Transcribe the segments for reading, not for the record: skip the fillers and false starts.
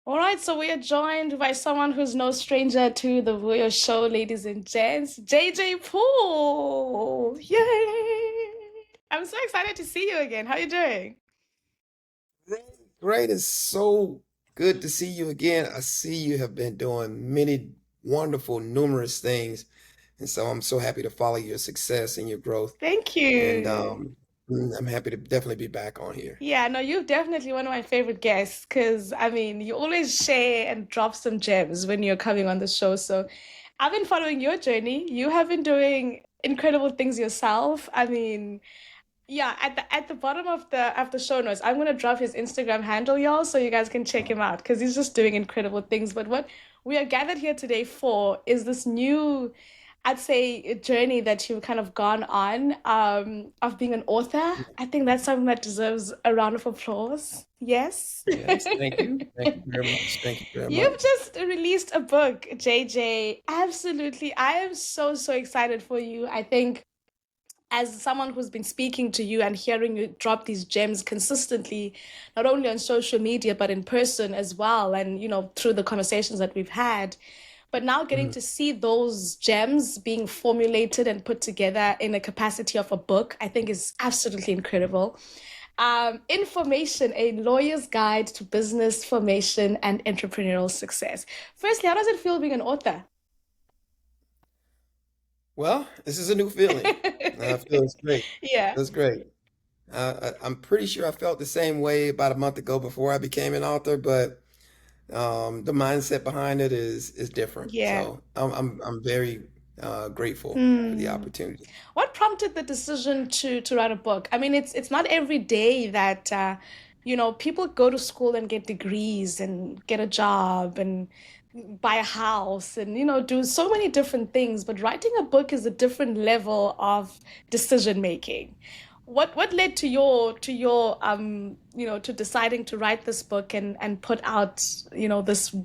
All right, so we are joined by someone who's no stranger to the Vuyo show, ladies and gents, JJ Poole. Yay! I'm so excited to see you again. How are you doing? Great, great. It's so good to see you again. I see you have been doing many wonderful, numerous things. And so I'm so happy to follow your success and your growth. Thank And you. I'm happy to definitely be back on here. Yeah, no, you're definitely one of my favorite guests because I mean, you always share and drop some gems when you're coming on the show. So I've been following your journey. You have been doing incredible things yourself. I mean, yeah, at the bottom of the show notes, I'm gonna drop his Instagram handle, y'all, so you guys can check him out because he's just doing incredible things. But what we are gathered here today for is this new, I'd say, a journey that you've kind of gone on, of being an author. I think that's something that deserves a round of applause. Yes. Yes, thank you. Thank you very much. Thank you very You've much. just released a book, JJ. Absolutely. I am so excited for you. I think as someone who's been speaking to you and hearing you drop these gems consistently, not only on social media, but in person as well, and through the conversations that we've had. But now getting Mhm. to see those gems being formulated and put together in a capacity of a book, I think is absolutely incredible. Information, a lawyer's guide to business formation and entrepreneurial success. Firstly, how does it feel being an author? Well, this is a new feeling. I feel it's great. Yeah. It's great. I'm pretty sure I felt the same way about a month ago before I became an author, but the mindset behind it is different. Yeah. So I'm very grateful for the Hmm. opportunity. What prompted the decision to write a book? I mean, it's not every day that people go to school and get degrees and get a job and buy a house and do so many different things. But writing a book is a different level of decision making. What led to your to deciding to write this book and put out this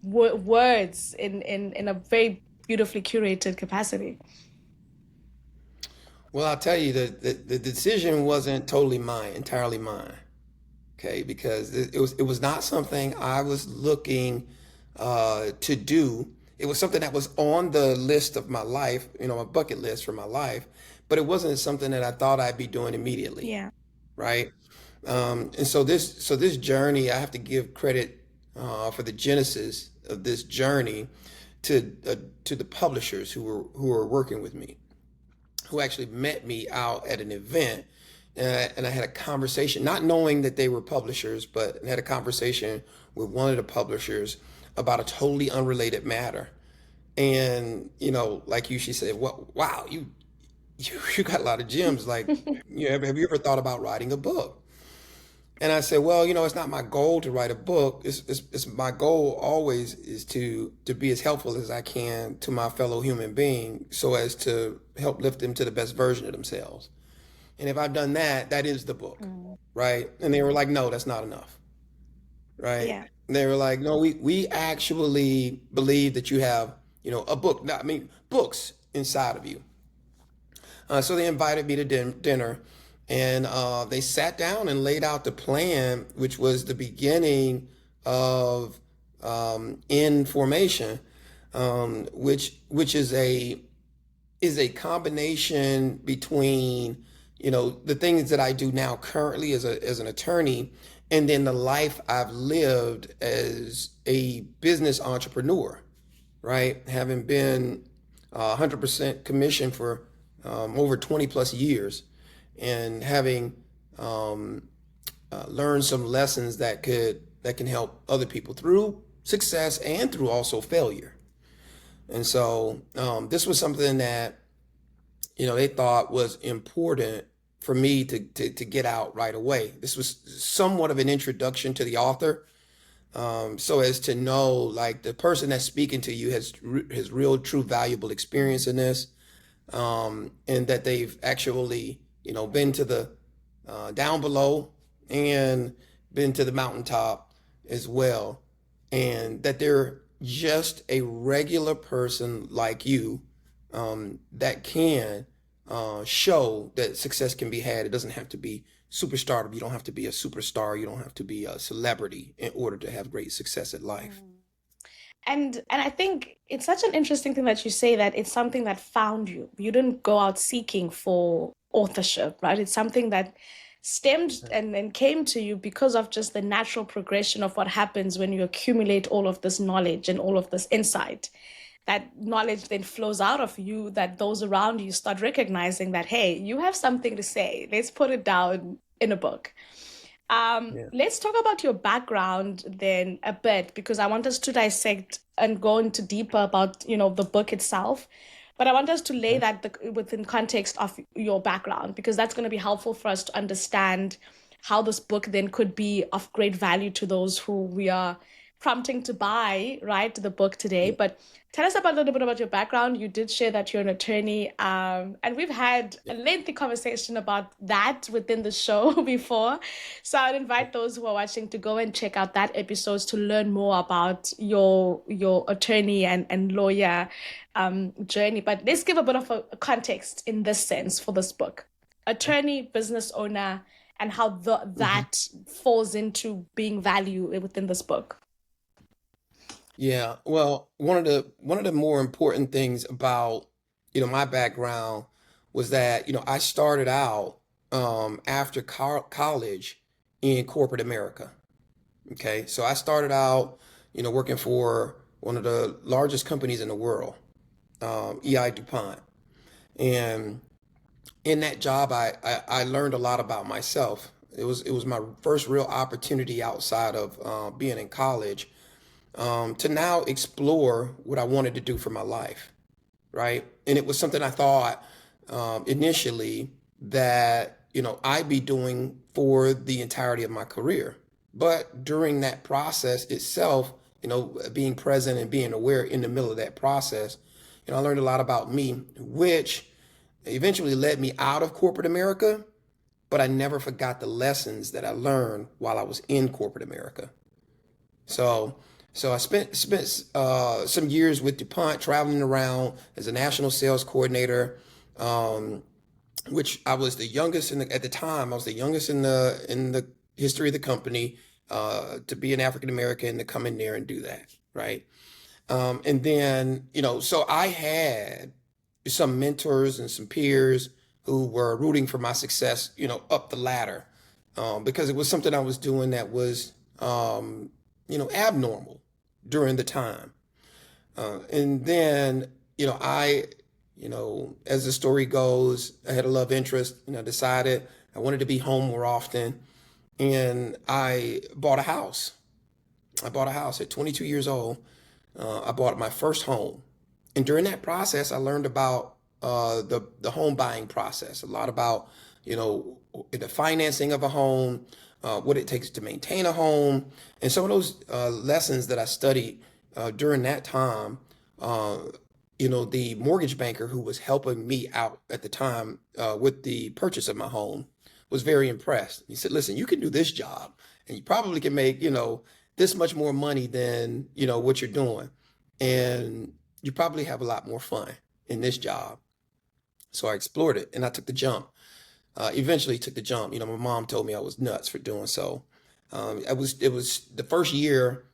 words in a very beautifully curated capacity? Well, I'll tell you the decision wasn't totally mine, entirely mine. Okay, because it was not something I was looking to do. It was something that was on the list of my life, my bucket list for my life, but it wasn't something that I thought I'd be doing immediately, Yeah. right? And so this journey, I have to give credit for the genesis of this journey to the publishers who were working with me, who actually met me out at an event, and I had a conversation, not knowing that they were publishers, but I had a conversation with one of the publishers about a totally unrelated matter. And like she said, "What? Wow, you got a lot of gems. Like, have you ever thought about writing a book?" And I said, "Well, it's not my goal to write a book. It's my goal always is to be as helpful as I can to my fellow human being, so as to help lift them to the best version of themselves. And if I've done that, that is the book, Mm. right?" And they were like, "No, that's not enough." Right? Yeah. And they were like, "No, we actually believe that you have, a book. I mean, books inside of you." So they invited me to dinner, and they sat down and laid out the plan, which was the beginning of in formation, which is a combination between the things that I do now currently as an attorney, and then the life I've lived as a business entrepreneur, right? Having been 100% commission for over 20 plus years, and having um, learned some lessons that can help other people through success and through also failure. And so this was something that they thought was important for me to get out right away. This was somewhat of an introduction to the author, so as to know, like, the person that's speaking to you has real, true, valuable experience in this, and that they've actually, been to the down below and been to the mountaintop as well, and that they're just a regular person like you, that can show that success can be had. It doesn't have to be superstardom. You don't have to be a superstar. You don't have to be a celebrity in order to have great success at life. Mm. And I think it's such an interesting thing that you say that it's something that found you. You didn't go out seeking for authorship, right? It's something that stemmed and came to you because of just the natural progression of what happens when you accumulate all of this knowledge and all of this insight. That knowledge then flows out of you, that those around you start recognizing that, hey, you have something to say. Let's put it down in a book. Yeah. Let's talk about your background then a bit, because I want us to dissect and go into deeper about, the book itself. But I want us to lay Okay. that within context of your background, because that's going to be helpful for us to understand how this book then could be of great value to those who we are prompting to buy, right, the book today. Yeah. But tell us about a little bit about your background. You did share that you're an attorney, and we've had Yeah. a lengthy conversation about that within the show before. So I'd Yeah. invite those who are watching to go and check out that episodes to learn more about your attorney and lawyer journey. But let's give a bit of a context in this sense for this book. Attorney, business owner, and how Mhm. that falls into being value within this book. Yeah. Well, one of the more important things about my background was that I started out after college in corporate America. Okay, so I started out working for one of the largest companies in the world, EI DuPont, and in that job, I learned a lot about myself. It was my first real opportunity outside of being in college to now explore what I wanted to do for my life, right? And it was something I thought initially that I'd be doing for the entirety of my career. But during that process itself, being present and being aware in the middle of that process, I learned a lot about me, which eventually led me out of corporate America. But I never forgot the lessons that I learned while I was in corporate America. So, so I spent some years with DuPont traveling around as a national sales coordinator, um, which I was the youngest at the time. I was the youngest in the history of the company to be an African American to come in there and do that, right? And then so I had some mentors and some peers who were rooting for my success, up the ladder, because it was something I was doing that was abnormal during the time. And then, as the story goes, I had a love interest, decided I wanted to be home more often. And I bought a house. I bought a house at 22 years old. I bought my first home. And during that process, I learned about the home buying process, a lot about, the financing of a home, what it takes to maintain a home, and some of those lessons that I studied during that time. Uh, the mortgage banker who was helping me out at the time with the purchase of my home was very impressed. He said, "Listen, you can do this job, and you probably can make, this much more money than, what you're doing, and you probably have a lot more fun in this job." So I explored it and I took the jump. Eventually took the jump. My mom told me I was nuts for doing so. It was the first year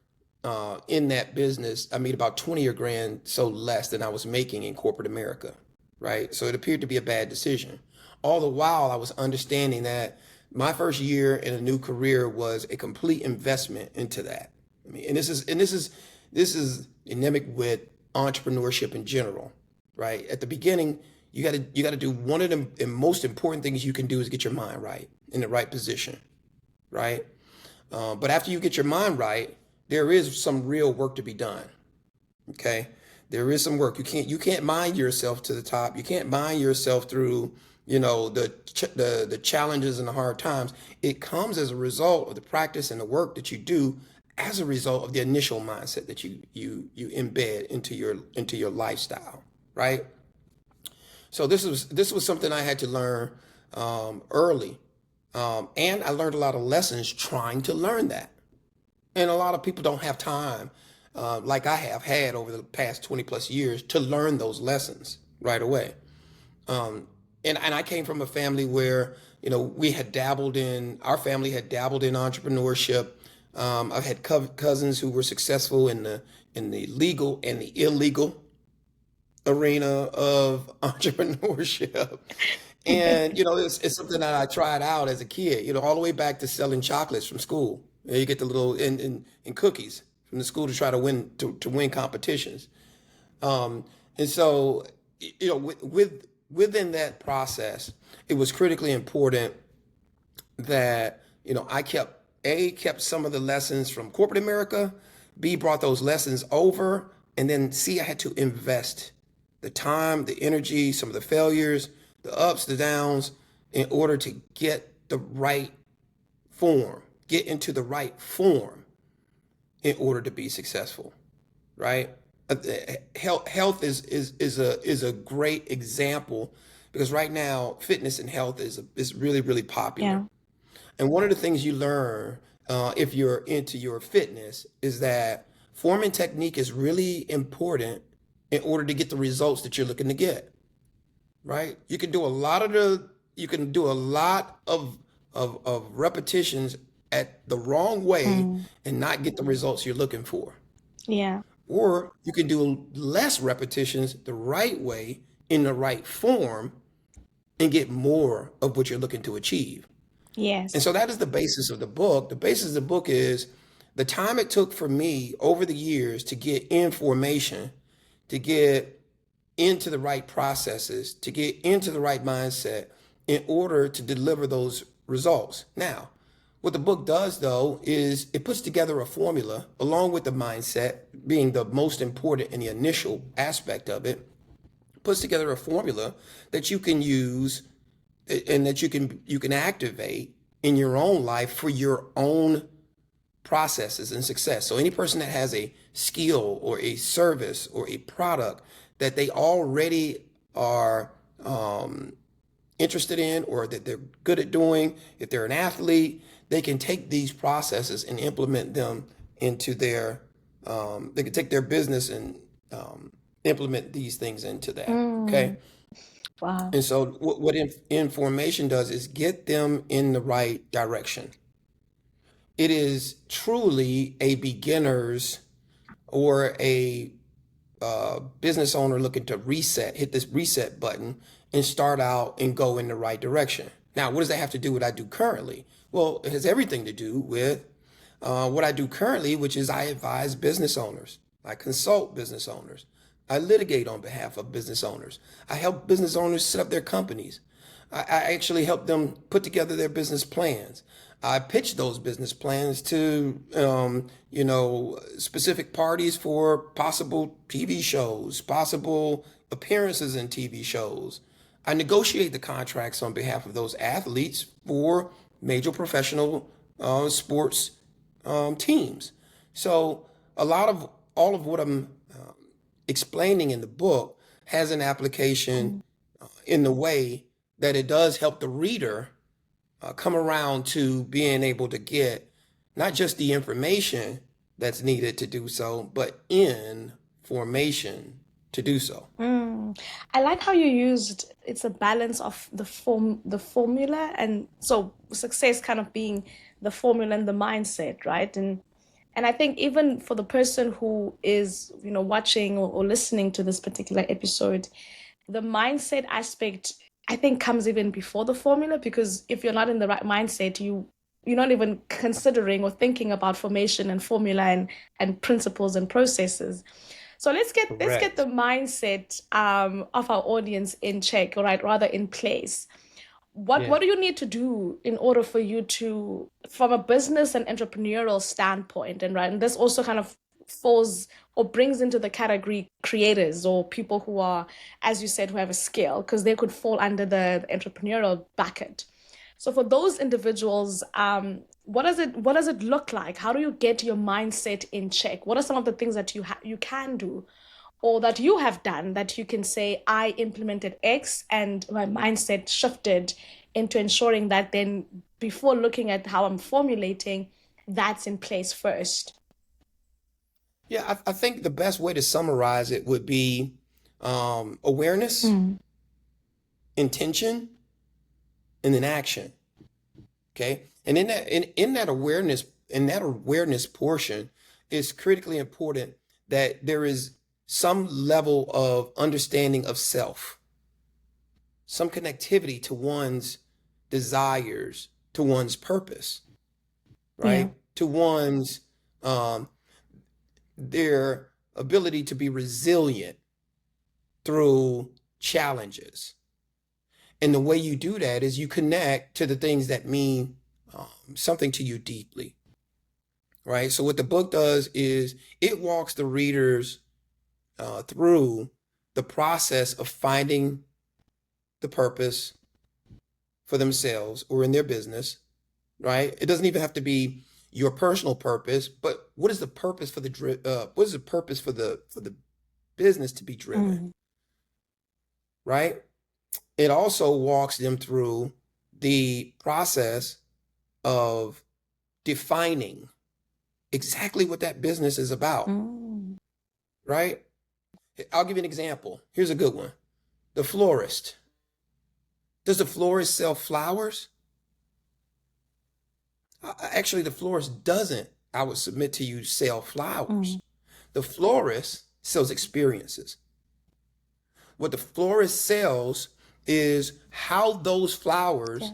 in that business. I made about 20 or grand so less than I was making in corporate America, right? So it appeared to be a bad decision. All the while, I was understanding that my first year in a new career was a complete investment into that. I mean, and this is endemic with entrepreneurship in general, right? At the beginning, you got to do one of the most important things you can do is get your mind right in the right position, right? But after you get your mind right, there is some real work to be done. Okay, there is some work. You can't mind yourself to the top. You can't mind yourself through the challenges and the hard times. It comes as a result of the practice and the work that you do as a result of the initial mindset that you embed into your lifestyle, right? So this was something I had to learn early, and I learned a lot of lessons trying to learn that. And a lot of people don't have time, like I have had over the past 20 plus years, to learn those lessons right away. Um, and I came from a family where we had dabbled in our family had dabbled in entrepreneurship. I've had cousins who were successful in the legal and the illegal arena of entrepreneurship. And it's something that I tried out as a kid, all the way back to selling chocolates from school. You get the little and cookies from the school to try to win competitions. And so, within that process, it was critically important that I kept some of the lessons from corporate America, B brought those lessons over, and then C, I had to invest the time, the energy, some of the failures, the ups, the downs, in order to get into the right form in order to be successful, right? Uh, Health is a great example because right now fitness and health is really really popular. Yeah. And one of the things you learn if you're into your fitness is that form and technique is really important in order to get the results that you're looking to get, right? You can do a lot of repetitions at the wrong way Mm. and not get the results you're looking for. Yeah. Or you can do less repetitions the right way in the right form and get more of what you're looking to achieve. And Yes. so that is the basis of the book. The basis of the book is the time it took for me over the years to get in formation, to get into the right processes, to get into the right mindset in order to deliver those results. Now, what the book does though is it puts together a formula along with the mindset being the most important and the initial aspect of it, puts together a formula that you can use and that you can activate in your own life for your own processes and success. So any person that has a skill or a service or a product that they already are interested in or that they're good at doing, if they're an athlete, they can take these processes and implement them into they can take their business and implement these things into that. Okay. Mm. Wow. And so what information does is get them in the right direction. It is truly a beginner's or a business owner looking to hit this reset button and start out and go in the right direction. Now, what does that have to do with what I do currently? Well, it has everything to do with what I do currently, which is I advise business owners, I consult business owners, I litigate on behalf of business owners, I help business owners set up their companies. I actually help them put together their business plans. I pitch those business plans to, specific parties for possible TV shows, possible appearances in TV shows. I negotiate the contracts on behalf of those athletes for major professional sports teams. So a lot of all of what I'm explaining in the book has an application Mm. in the way that it does help the reader come around to being able to get not just the information that's needed to do so, but in formation to do so. Mm. I like how you used it's a balance of the formula, and so success kind of being the formula and the mindset, right? And I think even for the person who is, watching or listening to this particular episode, the mindset aspect I think comes even before the formula, because if you're not in the right mindset, you're not even considering or thinking about formation and formula and principles and processes. So let's get the Correct. mindset of our audience in check, all right, rather in place. What Yeah. do you need to do in order for you to, from a business and entrepreneurial standpoint, and right, and this also kind of falls or brings into the category creators or people who are, as you said, who have a skill, because they could fall under the entrepreneurial bucket. So for those individuals, what does it look like? How do you get your mindset in check? What are some of the things that you can do or that you have done that you can say, I implemented X and my mindset shifted into ensuring that then before looking at how I'm formulating, that's in place first. Yeah, I think the best way to summarize it would be awareness, Mm. intention, and then action. Okay. And in that awareness portion, it's critically important that there is some level of understanding of self, some connectivity to one's desires, to one's purpose, Yeah. right? To one's um, their ability to be resilient through challenges. And the way you do that is you connect to the things that mean something to you deeply, right? So what the book does is it walks the readers through the process of finding the purpose for themselves or in their business, right? It doesn't even have to be your personal purpose, but what is the purpose for what is the purpose for the business to be driven, Mm. right? It also walks them through the process of defining exactly what that business is about, Mm. right? I'll give you an example. Here's a good one. The florist. Does the florist sell flowers? Actually, the florist doesn't, I would submit to you, sell flowers. Mm. The florist sells experiences. What the florist sells is how those flowers Yeah.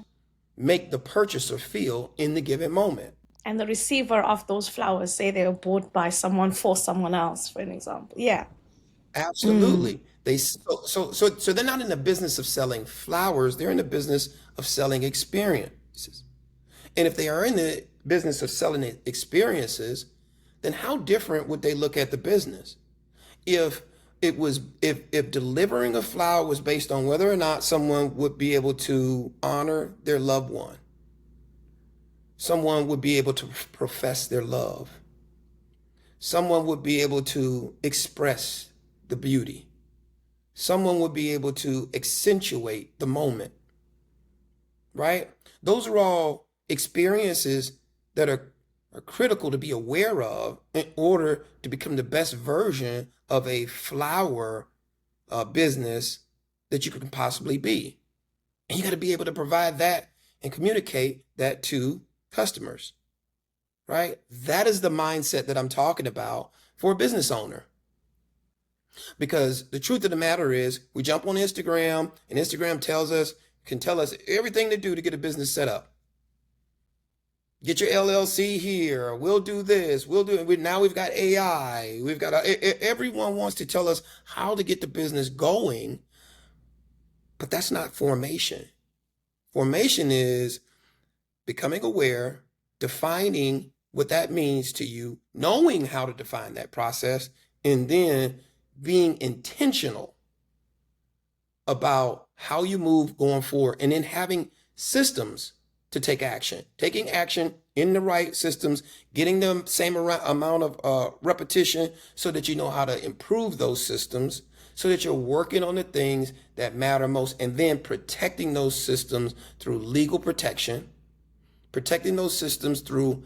make the purchaser feel in the given moment. And the receiver of those flowers, say they were bought by someone for someone else, for an example. Yeah. Mm. Absolutely. So they're not in the business of selling flowers, they're in the business of selling experiences. And if they are in the business of selling experiences, then how different would they look at the business? If if delivering a flower was based on whether or not someone would be able to honor their loved one, someone would be able to profess their love, someone would be able to express the beauty, someone would be able to accentuate the moment, right? Those are all experiences that are critical to be aware of in order to become the best version of a flower business that you could possibly be. And you got to be able to provide that and communicate that to customers, right? That is the mindset that I'm talking about for a business owner. Because the truth of the matter is, we jump on Instagram, and Instagram can tell us everything to do to get a business set up. Get your LLC here. We'll do this. We'll do it. Now we've got AI. We've got everyone wants to tell us how to get the business going, but that's not formation. Formation is becoming aware, defining what that means to you, knowing how to define that process, and then being intentional about how you move going forward, and then having systems to take action, taking action in the right systems, getting the same amount of repetition so that you know how to improve those systems, so that you're working on the things that matter most, and then protecting those systems through legal protection, protecting those systems through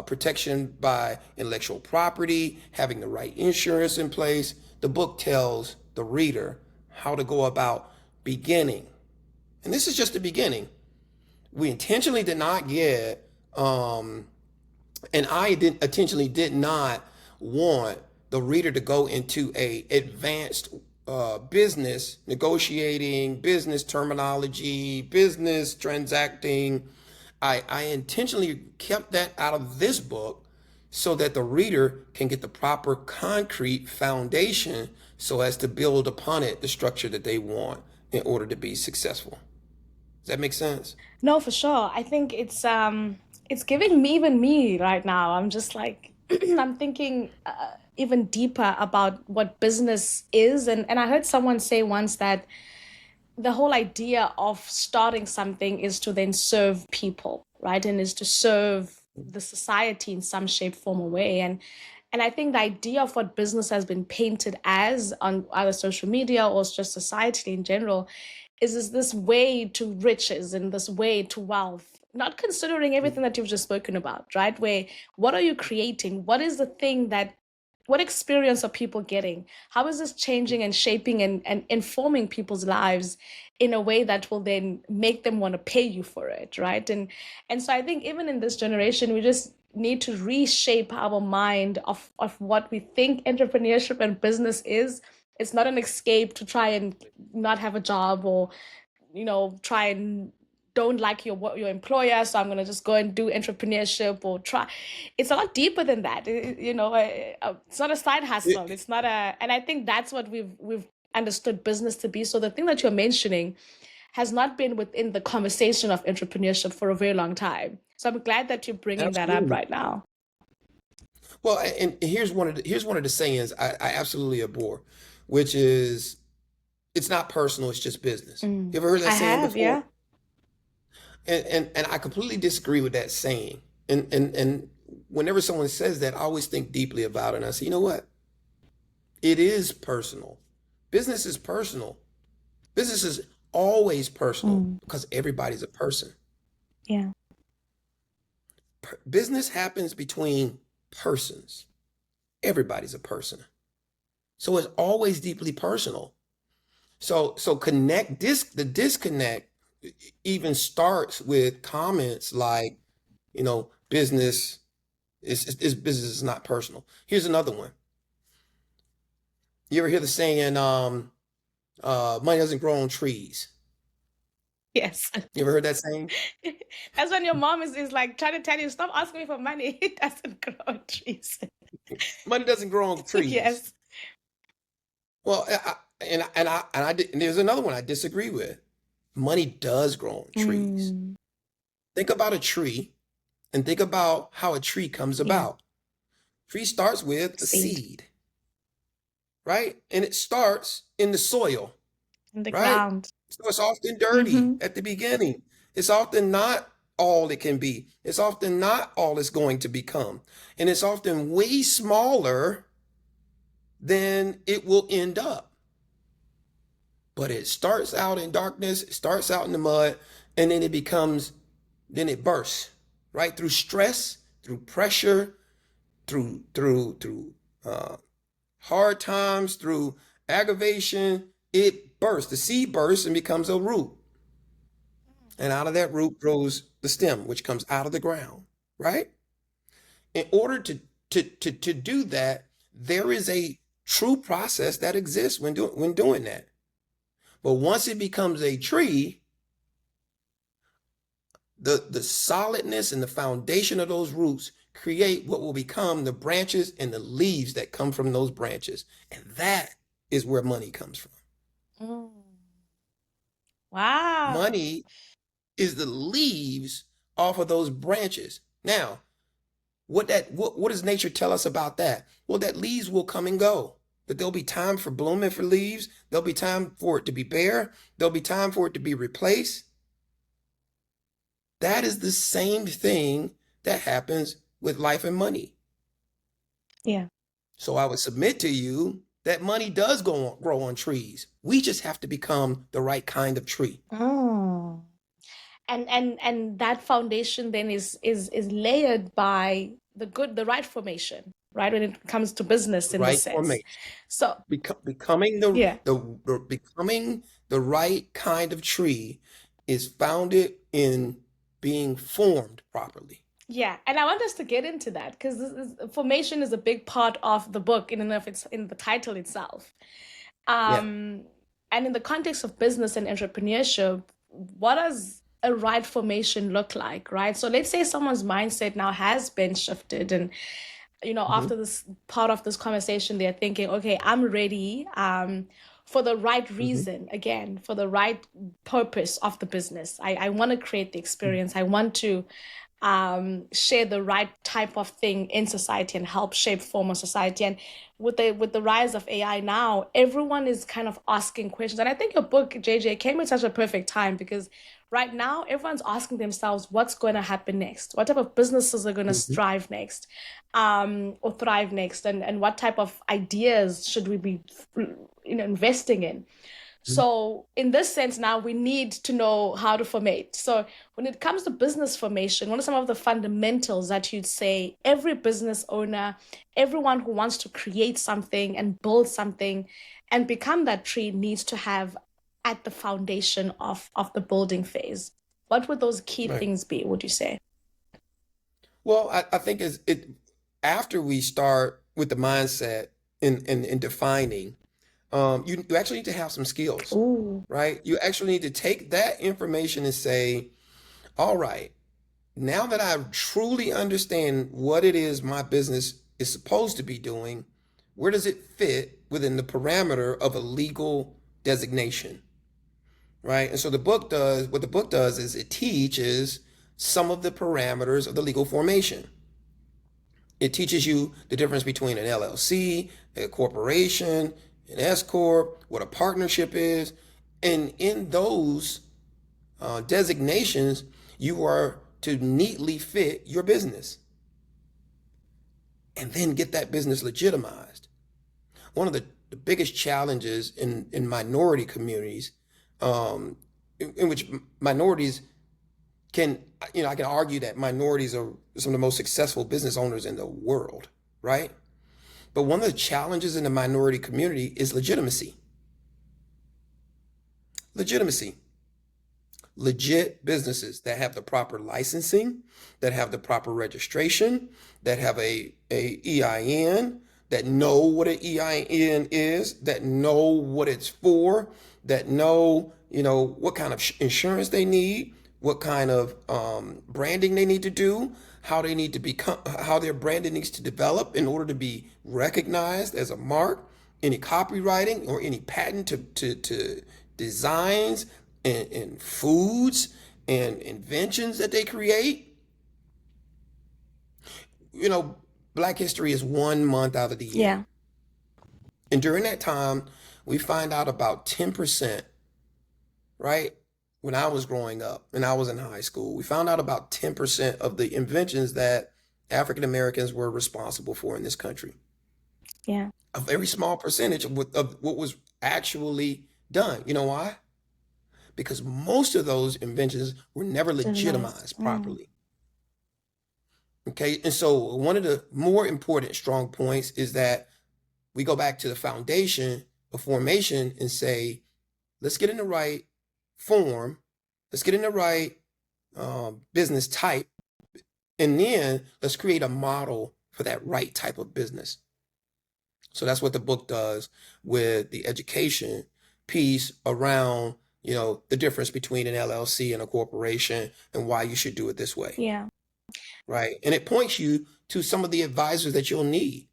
protection by intellectual property, having the right insurance in place. The book tells the reader how to go about beginning. And this is just the beginning. We intentionally did not get, and I did intentionally did not want the reader to go into a advanced business negotiating, business terminology, business transacting. I intentionally kept that out of this book so that the reader can get the proper concrete foundation so as to build upon it the structure that they want in order to be successful. Does that make sense? No, for sure. I think it's giving me even me right now. I'm just like I'm thinking even deeper about what business is, and I heard someone say once that the whole idea of starting something is to then serve people, right? And is to serve the society in some shape, form, or way. And I think the idea of what business has been painted as on either social media or just society in general is this way to riches and this way to wealth, not considering everything that you've just spoken about, right? Where what are you creating? What is the thing that what experience are people getting? How is this changing and shaping and informing people's lives in a way that will then make them want to pay you for it, right? And so I think even in this generation, we just need to reshape our mind of what we think entrepreneurship and business is. It's not an escape to try and not have a job, or try and don't like your employer, so I'm going to just go and do entrepreneurship or try. It's a lot deeper than that. It's not a side Yeah, hustle. It's not a, and I think that's what we've understood business to be. So the thing that you're mentioning has not been within the conversation of entrepreneurship for a very long time. So I'm glad that you're bringing that up absolutely. right now. Well, and here's one of the sayings I absolutely abhor, which is it's not personal, it's just business. You ever heard that I saying have, before? yeah. And I completely disagree with that saying. And whenever someone says that, I always think deeply about it. And I say, you know what? It is personal. Business is personal. Business is always personal Mm, because everybody's a person. yeah. Business happens between persons. Everybody's a person. So it's always deeply personal. So the disconnect even starts with comments like, business is business is not personal. Here's another one. You ever hear the saying, money doesn't grow on trees? Yes. You ever heard that saying? That's when your mom is like trying to tell you, stop asking me for money. It doesn't grow on trees. Money doesn't grow on trees. Yes. Well, and there's another one I disagree with. Money does grow on trees. Mm, Think about a tree and think about how a tree comes yeah. about. Tree starts with a Seed seed, right? And it starts in the soil, in the right? ground. So it's often dirty Mm-hmm. at the beginning. It's often not all it can be. It's often not all it's going to become. And it's often way smaller than it will end up. But it starts out in darkness, it starts out in the mud, and then it bursts, right? Through stress, through pressure, through hard times, through aggravation, it bursts. The seed bursts and becomes a root. And out of that root grows the stem, which comes out of the ground, right? In order to do that, there is a true process that exists when doing that. But once it becomes a tree, the solidness and the foundation of those roots create what will become the branches and the leaves that come from those branches. And that is where money comes from. Mm. Wow. Money is the leaves off of those branches. Now, what does nature tell us about that? Well, that leaves will come and go. But there'll be time for blooming for leaves. There'll be time for it to be bare. There'll be time for it to be replaced. That is the same thing that happens with life and money. Yeah. So I would submit to you that money does grow on trees. We just have to become the right kind of tree. Oh. And that foundation then is layered by the right formation, right? When it comes to business in this Right sense. formation. So Becoming the, yeah. the becoming the right kind of tree is founded in being formed properly. Yeah, and I want us to get into that because formation is a big part of the book in and of its in the title itself. Yeah. Um, and in the context of business and entrepreneurship, what does a right formation look like, right? So let's say someone's mindset now has been shifted, and Hmm. after this part of this conversation, they're thinking, okay, I'm ready, for the right Hmm. reason, again, for the right purpose of the business. I want to create the experience. I want to share the right type of thing in society and help shape form of society. And with the rise of AI now, everyone is kind of asking questions. And I think your book, JJ, came at such a perfect time because right now everyone's asking themselves what's going to happen next, what type of businesses are going to Hmm. strive next, or thrive next, and what type of ideas should we be investing in. So, in this sense, now we need to know how to formate. So, when it comes to business formation, what are some of the fundamentals that you'd say every business owner, everyone who wants to create something and build something and become that tree needs to have at the foundation of the building phase? What would those key Right. things be, would you say? Well, I think is it after we start with the mindset in defining, you actually need to have some skills, Ooh, right? You actually need to take that information and say, all right, now that I truly understand what it is my business is supposed to be doing, where does it fit within the parameter of a legal designation, right? And so what the book does is it teaches some of the parameters of the legal formation. It teaches you the difference between an LLC, a corporation, an S corp, what a partnership is, and in those designations, you are to neatly fit your business and then get that business legitimized. One of the biggest challenges in minority communities, in which minorities can, I can argue that minorities are some of the most successful business owners in the world, right? But one of the challenges in the minority community is legitimacy. Legitimacy. Legit businesses that have the proper licensing, that have the proper registration, that have a EIN, that know what an EIN is, that know what it's for, that know, what kind of insurance they need, what kind of branding they need to do, how they need to become, how their branding needs to develop in order to be recognized as a mark, any copywriting or any patent to designs and foods and inventions that they create. You know, Black History is 1 month out of the year. yeah, And during that time, we find out about 10%, right? When I was growing up and I was in high school, we found out about 10% of the inventions that African Americans were responsible for in this country. yeah. A very small percentage of what was actually done. You know why? Because most of those inventions were never Organized. legitimized properly. Okay, and so one of the more important strong points is that we go back to the foundation of formation and say, let's get in the right form, let's get in the right business type, and then let's create a model for that right type of business. So that's what the book does with the education piece around, the difference between an LLC and a corporation and why you should do it this way, Yeah, right? And it points you to some of the advisors that you'll need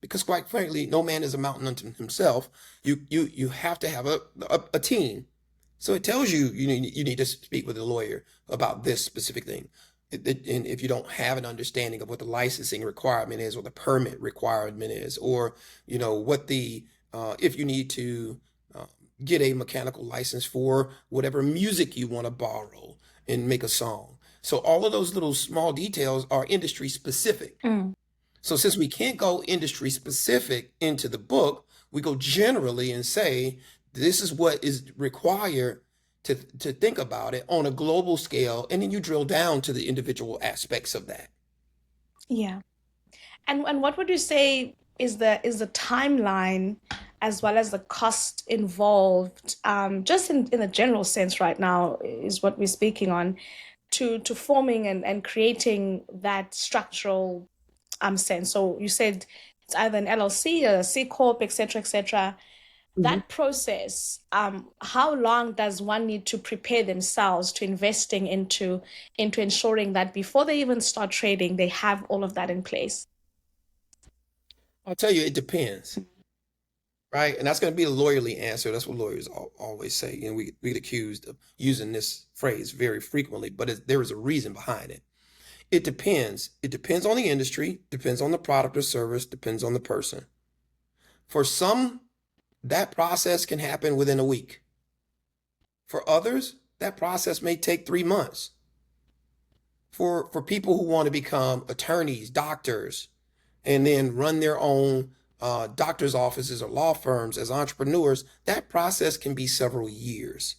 because quite frankly, no man is a mountain unto himself. You have to have a team. So it tells you you need to speak with a lawyer about this specific thing. And if you don't have an understanding of what the licensing requirement is or the permit requirement is, or what the if you need to uh, get a mechanical license for whatever music you want to borrow and make a song. So all of those little small details are industry specific. mm, So since we can't go industry specific into the book, we go generally and say this is what is required to think about it on a global scale, and then you drill down to the individual aspects of that. yeah. And what would you say is the timeline as well as the cost involved, just in a general sense right now is what we're speaking on, to forming and creating that structural sense. So you said it's either an LLC, a C corp, etc., etc. Mhm. That process, how long does one need to prepare themselves to investing into ensuring that before they even start trading, they have all of that in place? I'll tell you, it depends, right? And that's going to be a lawyerly answer. That's what lawyers always say. And we get accused of using this phrase very frequently, but there is a reason behind it. It depends. It depends on the industry, depends on the product or service, depends on the person. For some, that process can happen within a week. For others, that process may take 3 months. For people who want to become attorneys, doctors, and then run their own doctor's offices or law firms as entrepreneurs, that process can be several years.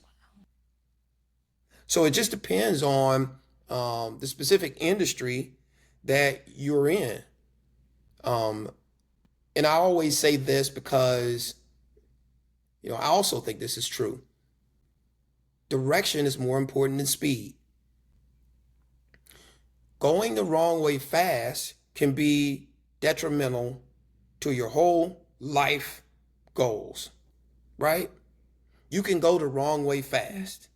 So it just depends on the specific industry that you're in. Um, and I always say this because, I also think this is true. Direction is more important than speed. Going the wrong way fast can be detrimental to your whole life goals, right? You can go the wrong way fast.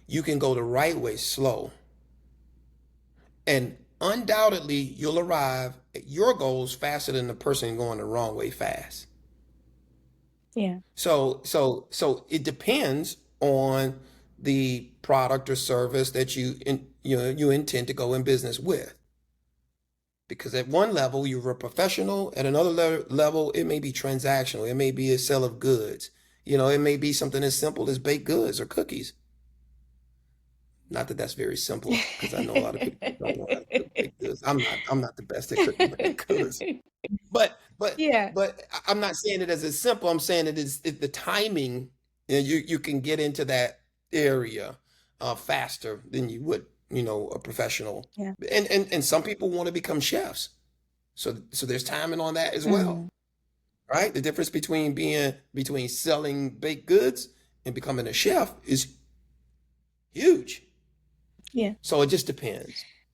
You can go the right way slow. And undoubtedly, you'll arrive at your goals faster than the person going the wrong way fast. Yeah. So it depends on the product or service that you intend to go in business with. Because at one level you're a professional, at another level it may be transactional. It may be a sale of goods. It may be something as simple as baked goods or cookies. Not that that's very simple, because I know a lot of people don't know how to cook baked goods. I'm not the best at cooking baked goods. But but Yeah. but I'm not saying it as it's simple. I'm saying the timing. You can get into that area faster than you would, a professional. Yeah. And some people want to become chefs. So there's timing on that as well, Mm. right? The difference between selling baked goods and becoming a chef is huge. Yeah. So it just depends.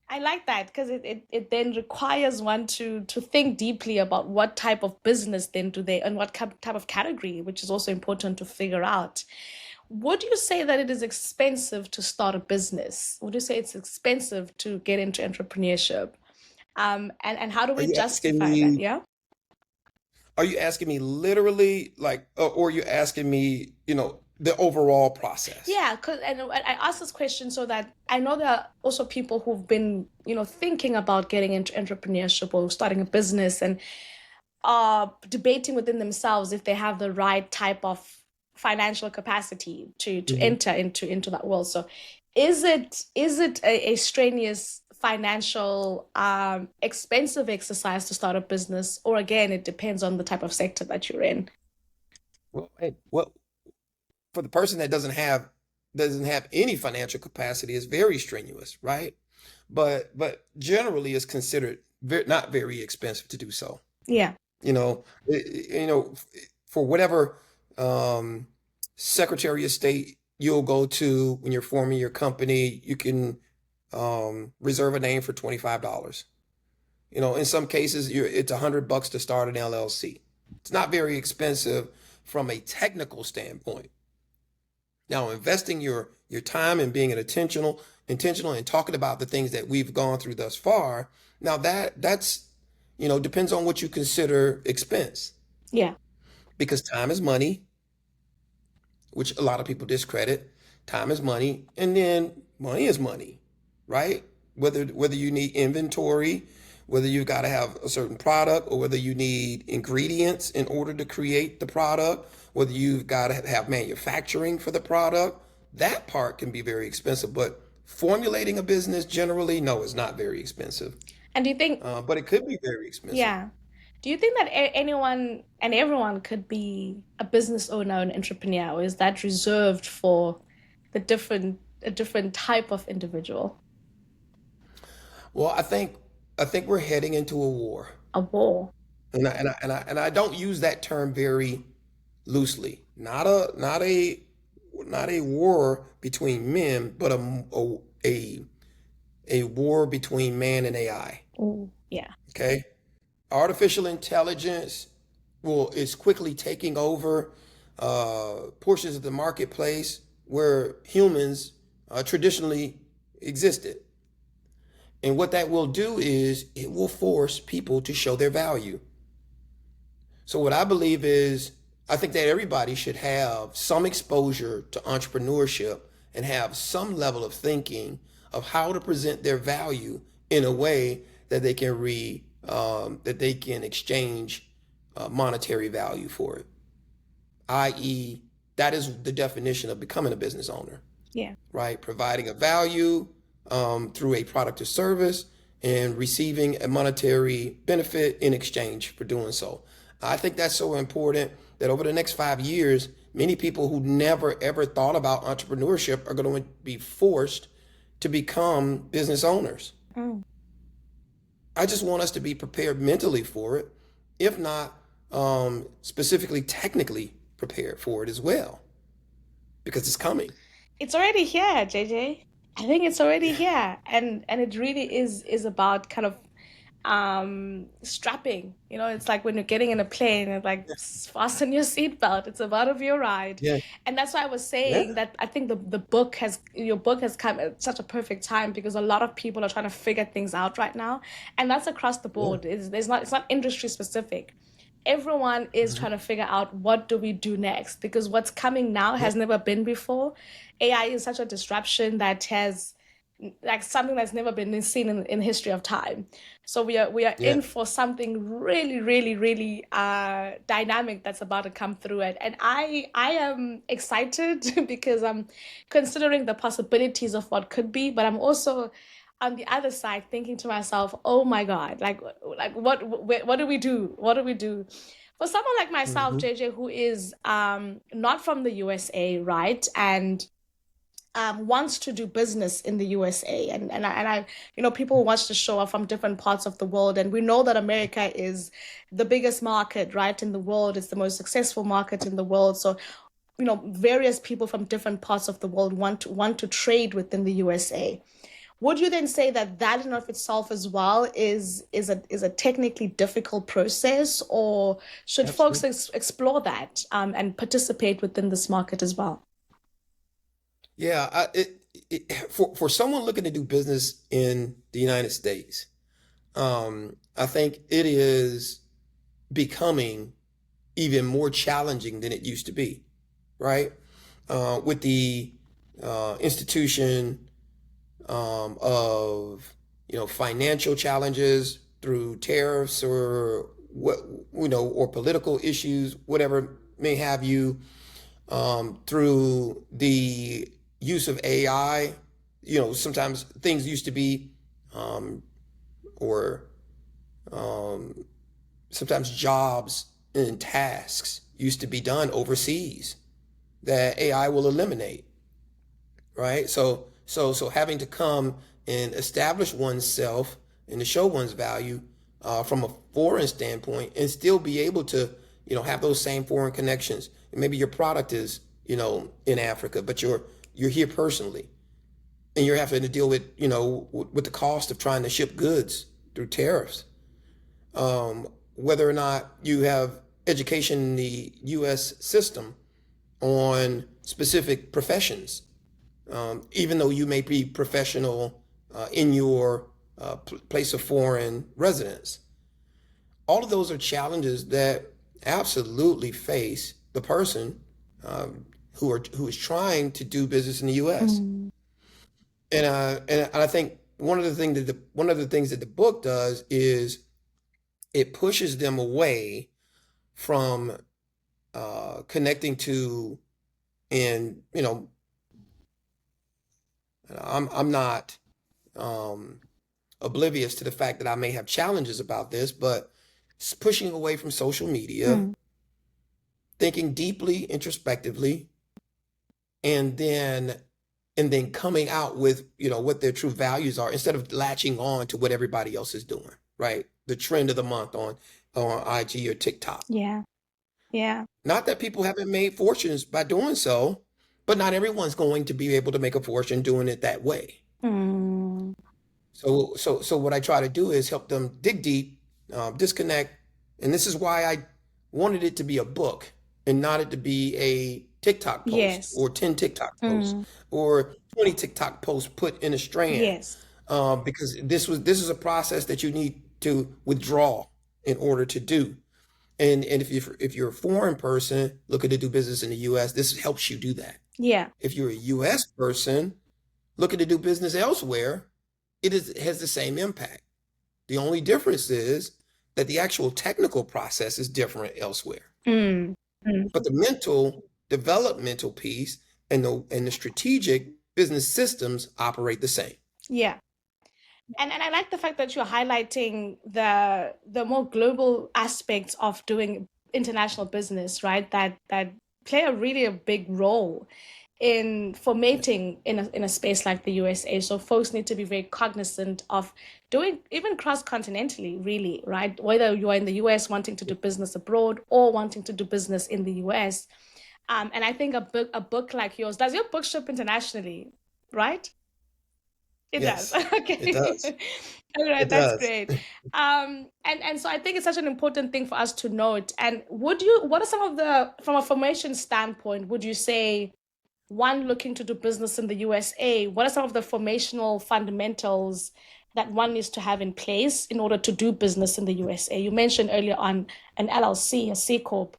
I like that because it then requires one to think deeply about what type of business then do they and what type of category, which is also important to figure out. Would you say that it is expensive to start a business? Would you say it's expensive to get into entrepreneurship? And how do Are we you asking justify that? me? Yeah. Are you asking me literally, like, or are you asking me, the overall process? Yeah, cause and I asked this question so that I know there are also people who've been, thinking about getting into entrepreneurship or starting a business and are debating within themselves if they have the right type of financial capacity to Mhm. enter into that world. So is it a strenuous financial expensive exercise to start a business, or again it depends on the type of sector that you're in? Well, hey, well, for the person that doesn't have any financial capacity, it's very strenuous, right? But generally, it's considered not very expensive to do so. Yeah. You know, for whatever um, Secretary of State you'll go to when you're forming your company, you can reserve a name for $25. In some cases, it's $100 to start an LLC. It's not very expensive from a technical standpoint. Now, investing your time and being intentional and talking about the things that we've gone through thus far. Now that's depends on what you consider expense, Yeah. because time is money, which a lot of people discredit. Time is money, and then money is money, right? Whether you need inventory, whether you've got to have a certain product, or whether you need ingredients in order to create the product, whether you've got to have manufacturing for the product, that part can be very expensive. But formulating a business generally, no, it's not very expensive. And do you think, But it could be very expensive. yeah, do you think that anyone and everyone could be a business owner and entrepreneur, or is that reserved for a different type of individual? Well, I think we're heading into a war, A war. and I don't use that term very loosely. Not a war between men, but a war between man and AI. Oh, yeah. Okay, artificial intelligence is quickly taking over portions of the marketplace where humans traditionally existed. And what that will do is it will force people to show their value. So what I believe is, I think that everybody should have some exposure to entrepreneurship and have some level of thinking of how to present their value in a way that they can exchange monetary value for it. I.e., that is the definition of becoming a business owner, Yeah. right? Providing a value through a product or service, and receiving a monetary benefit in exchange for doing so. I think that's so important that over the next 5 years, many people who never ever thought about entrepreneurship are going to be forced to become business owners. Mm. I just want us to be prepared mentally for it, if not specifically technically prepared for it as well, because it's coming. It's already here, JJ. I think it's already here. And it really is about kind of strapping. You know, it's like when you're getting in a plane and like fasten your seatbelt. It's about to be a ride. Yeah, And that's why I was yeah, saying that I think the book has your book has come at such a perfect time because a lot of people are trying to figure things out right now. And that's across the yeah. board. It's not industry specific. Everyone is Mhm. trying to figure out what do we do next because what's coming now Yeah, has never been before. AI is such a disruption that has like something that's never been seen in history of time. So we are yeah, in for something really, really, really dynamic that's about to come through it. And I am excited because I'm considering the possibilities of what could be, but I'm also on the other side thinking to myself, oh my God, like what do we do? What do we do? For someone like myself, hmm, JJ, who is not from the USA, right? And wants to do business in the USA, and I, you know, people who watch the show are from different parts of the world, and we know that America is the biggest market, right, in the world. It's the most successful market in the world. So, you know, various people from different parts of the world want to trade within the USA. Would you then say that that in of itself as well is a technically difficult process, or should folks absolutely. explore that and participate within this market as well? Yeah, for someone looking to do business in the United States, I think it is becoming even more challenging than it used to be, right? With the institution of financial challenges through tariffs or what or political issues, whatever may have you, through the use of AI. Sometimes things used to be, or um, sometimes jobs and tasks used to be done overseas that AI will eliminate, right? So having to come and establish oneself and to show one's value from a foreign standpoint and still be able to, have those same foreign connections. And maybe your product is, in Africa, but you're here personally, and you're having to deal with, with the cost of trying to ship goods through tariffs. Whether or not you have education in the U.S. system on specific professions, even though you may be professional in your place of foreign residence. All of those are challenges that absolutely face the person who is trying to do business in the U.S. Mm. And I think one of the things that the book does is it pushes them away from connecting to, and I'm not um, oblivious to the fact that I may have challenges about this, but pushing away from social media, Mm. thinking deeply, introspectively, and then coming out with what their true values are instead of latching on to what everybody else is doing, right? The trend of the month on IG or TikTok. Yeah, yeah. Not that people haven't made fortunes by doing so, but not everyone's going to be able to make a fortune doing it that way. Mm. So what I try to do is help them dig deep, disconnect, and this is why I wanted it to be a book and not it to be a TikTok post Yes. or 10 TikTok posts Mm. or 20 TikTok posts put in a strand, Yes. because this is a process that you need to withdraw in order to do. And if you're a foreign person looking to do business in the U.S., this helps you do that. Yeah. If you're a U.S. person looking to do business elsewhere, it has the same impact. The only difference is that the actual technical process is different elsewhere. Mm. Mm. But the mental developmental piece and the strategic business systems operate the same. Yeah. And I like the fact that you're highlighting the more global aspects of doing international business, right? That play a big role in formatting in a space like the USA. So folks need to be very cognizant of doing even cross-continentally, really, right? Whether you are in the US wanting to do business abroad or wanting to do business in the US. And I think a book like yours, does your book ship internationally, right? It does. Yes, it Okay. does. All right, It that's does. great. And so I think it's such an important thing for us to note. And what are some of from a formation standpoint, would you say one looking to do business in the USA, what are some of the formational fundamentals that one needs to have in place in order to do business in the USA? You mentioned earlier on an LLC, a C Corp.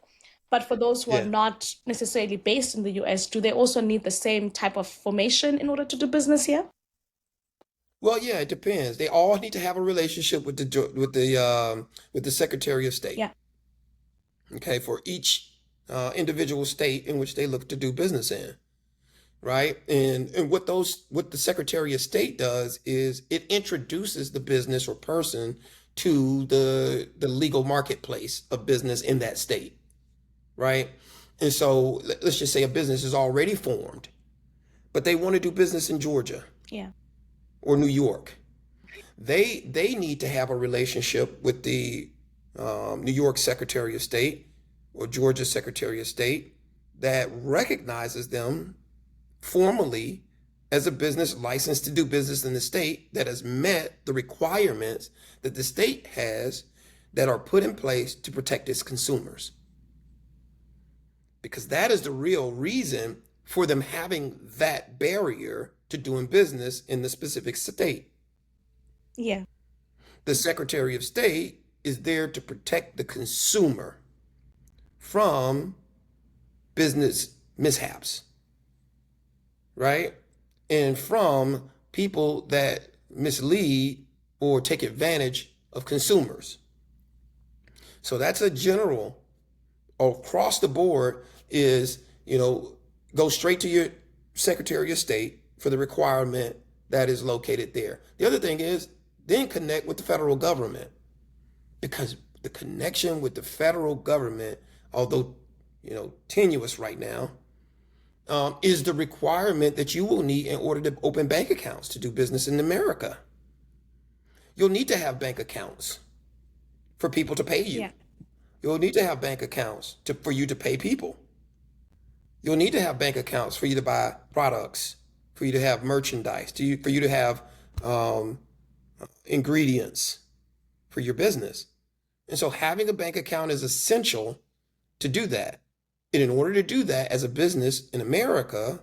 But for those who are Yeah. not necessarily based in the US, do they also need the same type of formation in order to do business here? Well, yeah, it depends. They all need to have a relationship with the Secretary of State. Yeah. Okay, for each individual state in which they look to do business in, right? And what the Secretary of State does is it introduces the business or person to the legal marketplace of business in that state, right? And so let's just say a business is already formed, but they want to do business in Georgia Yeah. or New York. They need to have a relationship with the New York Secretary of State or Georgia Secretary of State that recognizes them formally as a business licensed to do business in the state that has met the requirements that the state has that are put in place to protect its consumers. Because that is the real reason for them having that barrier to doing business in the specific state. Yeah. The Secretary of State is there to protect the consumer from business mishaps, right? And from people that mislead or take advantage of consumers. So that's a general across the board is, go straight to your Secretary of State for the requirement that is located there. The other thing is then connect with the federal government because the connection with the federal government, although tenuous right now, is the requirement that you will need in order to open bank accounts to do business in America. You'll need to have bank accounts for people to pay you. Yeah. You'll need to have bank accounts for you to pay people. You'll need to have bank accounts for you to buy products, for you to have merchandise, for you to have um, ingredients for your business. And so having a bank account is essential to do that. And in order to do that as a business in America,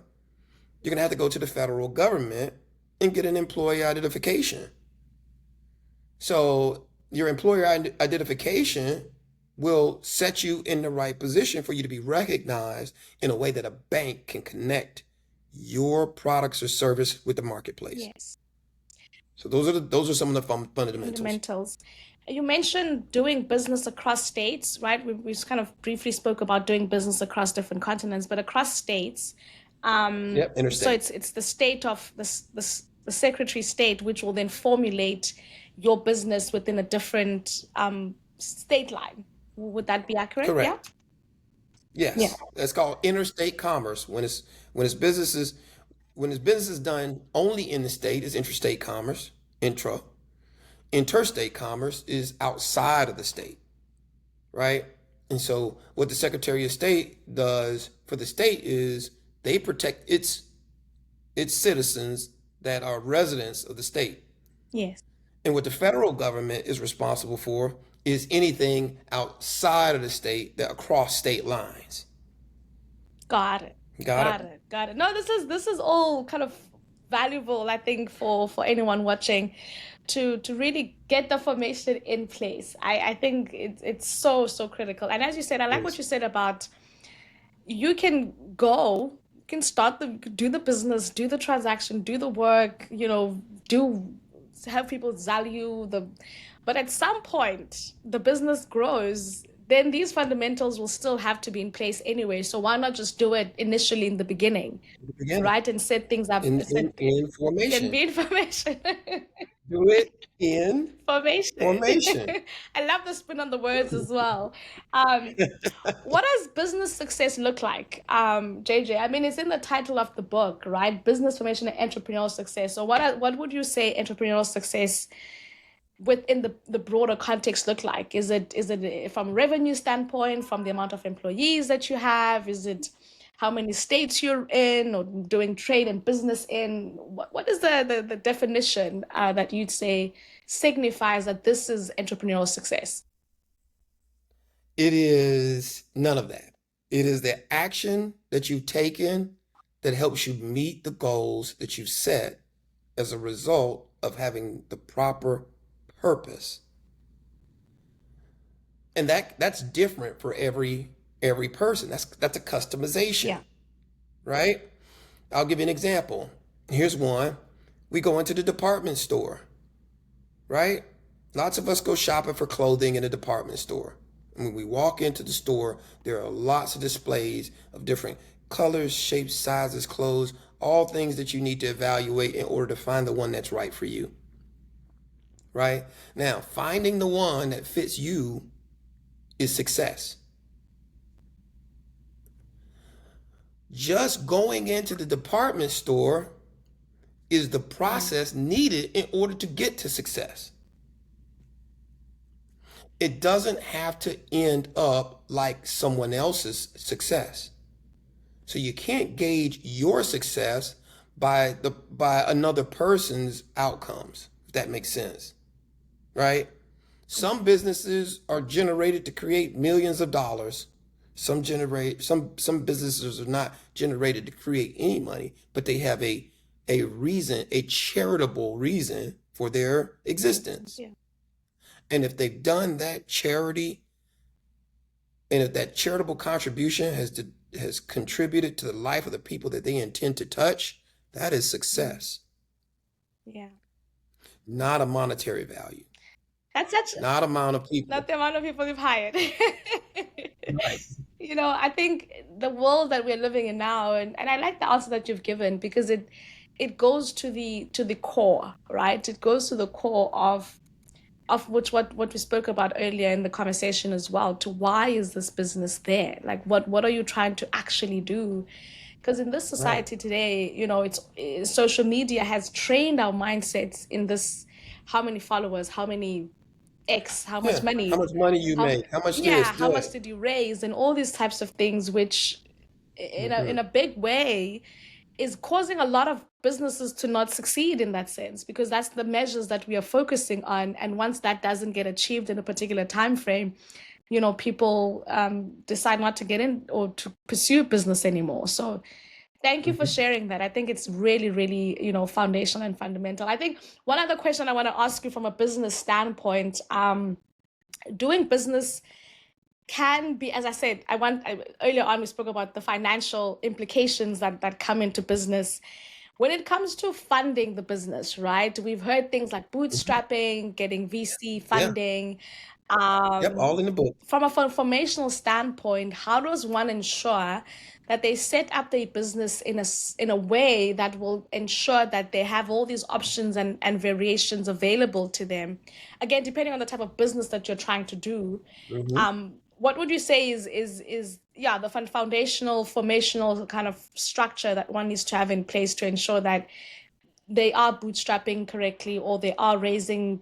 you're going to have to go to the federal government and get an employee identification. So your employer identification will set you in the right position for you to be recognized in a way that a bank can connect your products or service with the marketplace. Yes. So those are some of the fundamentals. Fundamentals. You mentioned doing business across states, right? We just kind of briefly spoke about doing business across different continents, but across states. Yep, So interstate. it's the state of the Secretary of State, which will then formulate your business within a different state line. Would that be accurate? Yeah. Correct. Yeah. Yes, that's called interstate commerce. When it's businesses when it's business done only in the state is interstate commerce. Intra. Interstate commerce is outside of the state, right? And so what the Secretary of State does for the state is they protect its citizens that are residents of the state. Yes. And what the federal government is responsible for is anything outside of the state that across state lines. Got it. Got it? Got it. Got it. No, this is all kind of valuable, I think, for anyone watching to really get the formation in place. I think it's so critical. And as you said, I like what Yes. you said about you can go, you can do the business, do the transaction, do the work, do help people value but at some point the business grows, then these fundamentals will still have to be in place anyway. So why not just do it initially in the beginning, In the beginning, right? And set things up, in set in, in and formation. be information. Do it in Formation. formation. I love the spin on the words as well. Um, what does business success look like, JJ? I mean, it's in the title of the book, right? Business formation and entrepreneurial success. So, what would you say entrepreneurial success within the broader context look like? Is it from revenue standpoint, from the amount of employees that you have? Is it how many states you're in or doing trade and business in? What is the definition that you'd say signifies that this is entrepreneurial success? It is none of that. It is the action that you've taken that helps you meet the goals that you've set as a result of having the proper purpose. And that's different for every person. That's a customization, Yeah. right? I'll give you an example. Here's one. We go into the department store, right? Lots of us go shopping for clothing in a department store. And when we walk into the store, there are lots of displays of different colors, shapes, sizes, clothes, all things that you need to evaluate in order to find the one that's right for you, right? Now, finding the one that fits you is success. Just going into the department store is the Mm. process needed in order to get to success. It doesn't have to end up like someone else's success. So you can't gauge your success by another person's outcomes, if that makes sense, right? Some businesses are generated to create millions of dollars. Some businesses are not generated to create any money, but they have a reason, a charitable reason for their existence. Yeah. And if they've done that charity, and if that charitable contribution has contributed to the life of the people that they intend to touch, that is Mm. success, Yeah. not a monetary value, That's such not amount of not people. the amount of people you've hired. Right. I think the world that we're living in now, and I like the answer that you've given because it goes to the core, right? It goes to the core of which what we spoke about earlier in the conversation as well, to why is this business there? Like what are you trying to actually do? Because in this Right. society today, social media has trained our mindsets in this how many followers, how many X, how much Yeah. How money, much money you how make? How much this? yeah, how much Good. did you raise, and all these types of things, which in a Hmm. big way is causing a lot of businesses to not succeed in that sense because that's the measures that we are focusing on, and once that doesn't get achieved in a particular time frame, people decide not to get in or to pursue business anymore. So thank you for Hmm. sharing that. I think it's really, really, foundational and fundamental. I think one other question I want to ask you from a business standpoint, doing business can be, as I said, earlier on we spoke about the financial implications that come into business. When it comes to funding the business, right? We've heard things like bootstrapping, getting VC Yeah. funding. Yep. All in the book. From a formational standpoint, how does one ensure that they set up their business in a way that will ensure that they have all these options and variations available to them? Again, depending on the type of business that you're trying to do, Hmm. what would you say is yeah, the foundational formational kind of structure that one needs to have in place to ensure that they are bootstrapping correctly or they are raising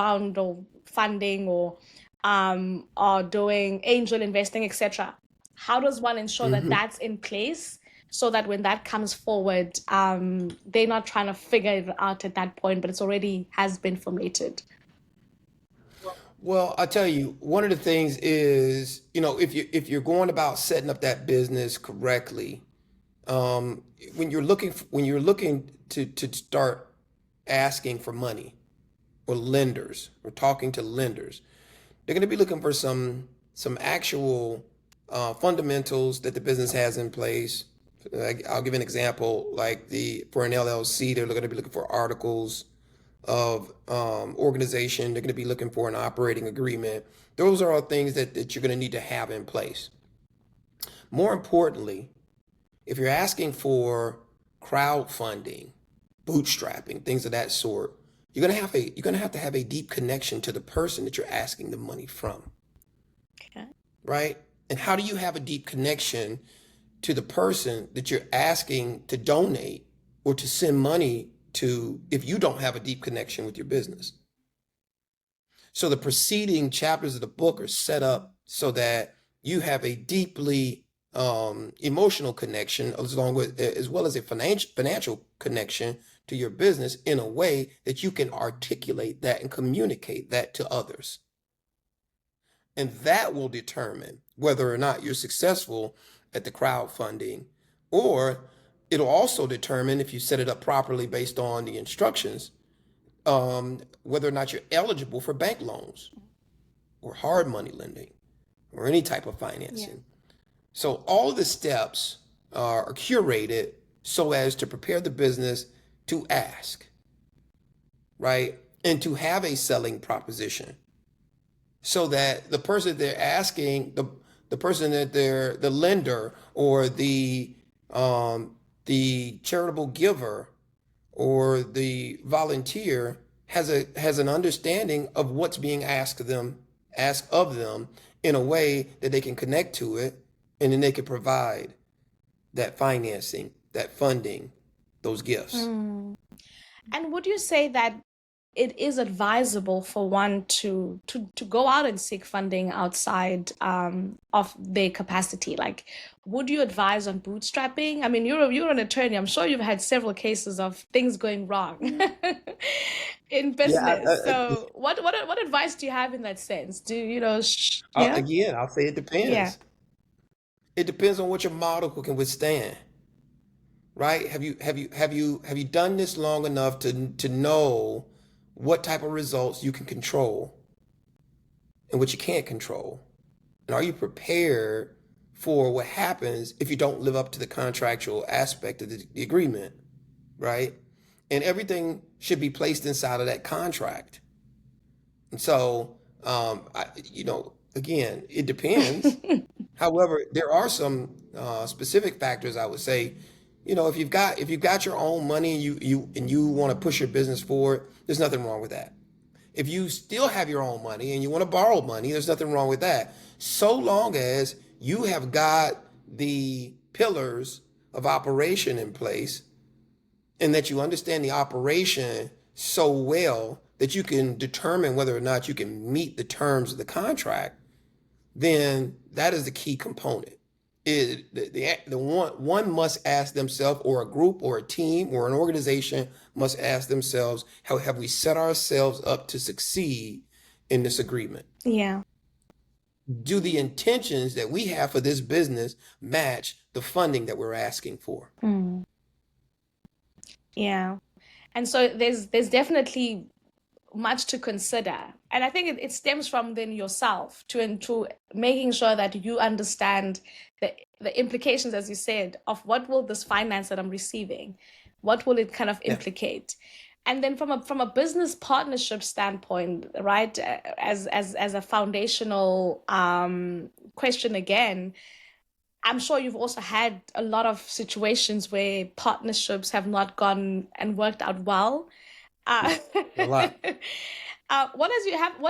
round or funding or are doing angel investing, etc. How does one ensure that Hmm. that's in place so that when that comes forward, they're not trying to figure it out at that point, but it's already has been formated? Well, I tell you, one of the things is, if you're going about setting up that business correctly, um, when you're looking to start asking for money or lenders or talking to lenders, they're going to be looking for some actual fundamentals that the business has in place. Like, I'll give an example. Like for an LLC, they're going to be looking for articles of organization. They're going to be looking for an operating agreement. Those are all things that you're going to need to have in place. More importantly, if you're asking for crowdfunding, bootstrapping, things of that sort, you're gonna have to have a deep connection to the person that you're asking the money from, Okay. right? And how do you have a deep connection to the person that you're asking to donate or to send money to if you don't have a deep connection with your business? So the preceding chapters of the book are set up so that you have a deeply emotional connection as well as a financial connection to your business in a way that you can articulate that and communicate that to others. And that will determine whether or not you're successful at the crowdfunding, or it'll also determine if you set it up properly based on the instructions, whether or not you're eligible for bank loans or hard money lending or any type of Yeah. financing. So all of the steps are curated so as to prepare the business to ask, right? And to have a selling proposition so that the person they're asking, the person that they're the lender or the charitable giver or the volunteer has an understanding of what's being asked of them in a way that they can connect to it, and then they can provide that financing, that funding, those gifts. Mm. And would you say that it is advisable for one to go out and seek funding outside of their capacity? Like, would you advise on bootstrapping? I mean, you're an attorney. I'm sure you've had several cases of things going wrong in Yeah, business. So, what advice do you have in that sense? Do you know? Yeah, again, I'll say it yeah, depends. It depends on what your model can withstand, right? Have you done this long enough to know what type of results you can control and what you can't control? And are you prepared for what happens if you don't live up to the contractual aspect of the agreement, right? And everything should be placed inside of that contract. And so, again, it depends. However, there are some specific factors I would say. If you've got your own money and you want to push your business forward, there's nothing wrong with that. If you still have your own money and you want to borrow money, there's nothing wrong with that. So long as you have got the pillars of operation in place and that you understand the operation so well that you can determine whether or not you can meet the terms of the contract, then that is the key component. The one must ask themselves, or a group or a team or an organization must ask themselves, how have we set ourselves up to succeed in this agreement? yeah. Do the intentions that we have for this business match the funding that we're asking for? Mm, yeah. And so there's definitely much to consider. And I think it stems from then yourself to making sure that you understand the implications, as you said, of what will this finance that I'm receiving, what will it kind of Yeah. implicate? And then from a business partnership standpoint, right, as a foundational question again, I'm sure you've also had a lot of situations where partnerships have not gone and worked out well. Uh, A lot. what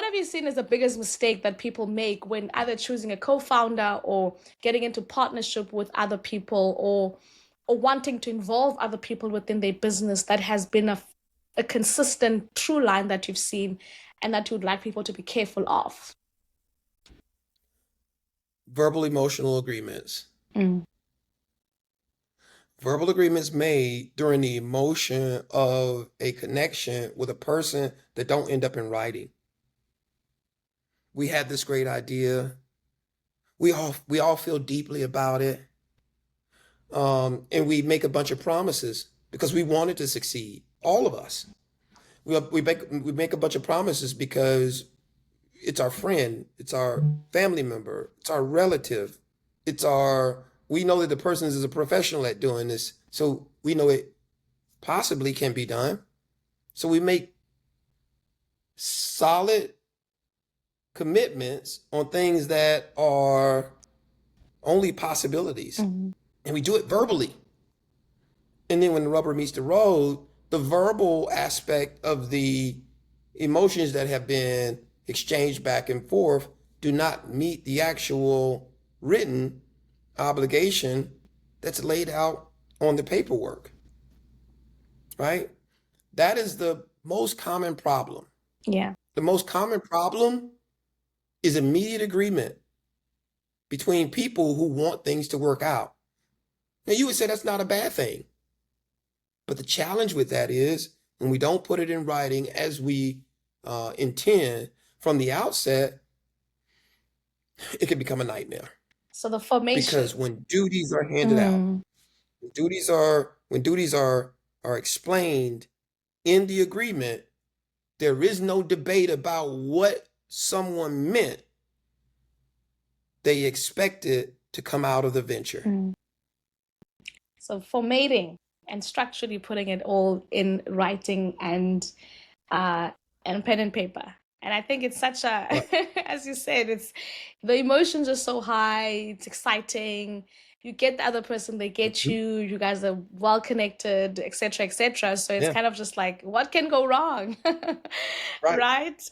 have you seen as the biggest mistake that people make when either choosing a co-founder or getting into partnership with other people or wanting to involve other people within their business that has been a consistent true line that you've seen and that you'd like people to be careful of? Verbal emotional agreements. Mm. Verbal agreements made during the emotion of a connection with a person that don't end up in writing. We had this great idea. We all feel deeply about it. And we make a bunch of promises because we wanted to succeed. All of us. We make a bunch of promises because it's our friend, it's our family member, it's our relative, we know that the person is a professional at doing this, so we know it possibly can be done. So we make solid commitments on things that are only possibilities, Mm. and we do it verbally. And then when the rubber meets the road, the verbal aspect of the emotions that have been exchanged back and forth do not meet the actual written obligation that's laid out on the paperwork, right? That is the most common problem. Yeah. The most common problem is immediate agreement between people who want things to work out. Now, you would say that's not a bad thing. But the challenge with that is when we don't put it in writing as we intend from the outset, it can become a nightmare. So the Because formation. when duties are handed out, Mm, when duties are explained in the agreement, there is no debate about what someone meant they expected to come out of the venture. mm. So formatting and structurally putting it all in writing uh, and pen and paper. And I think it's such a, Right. as you said, it's the emotions are so high, it's exciting. You get the other person, they get Mhm. you, you guys are well connected, etc., etc. So it's Yeah, kind of just like, what can go wrong? right. Right?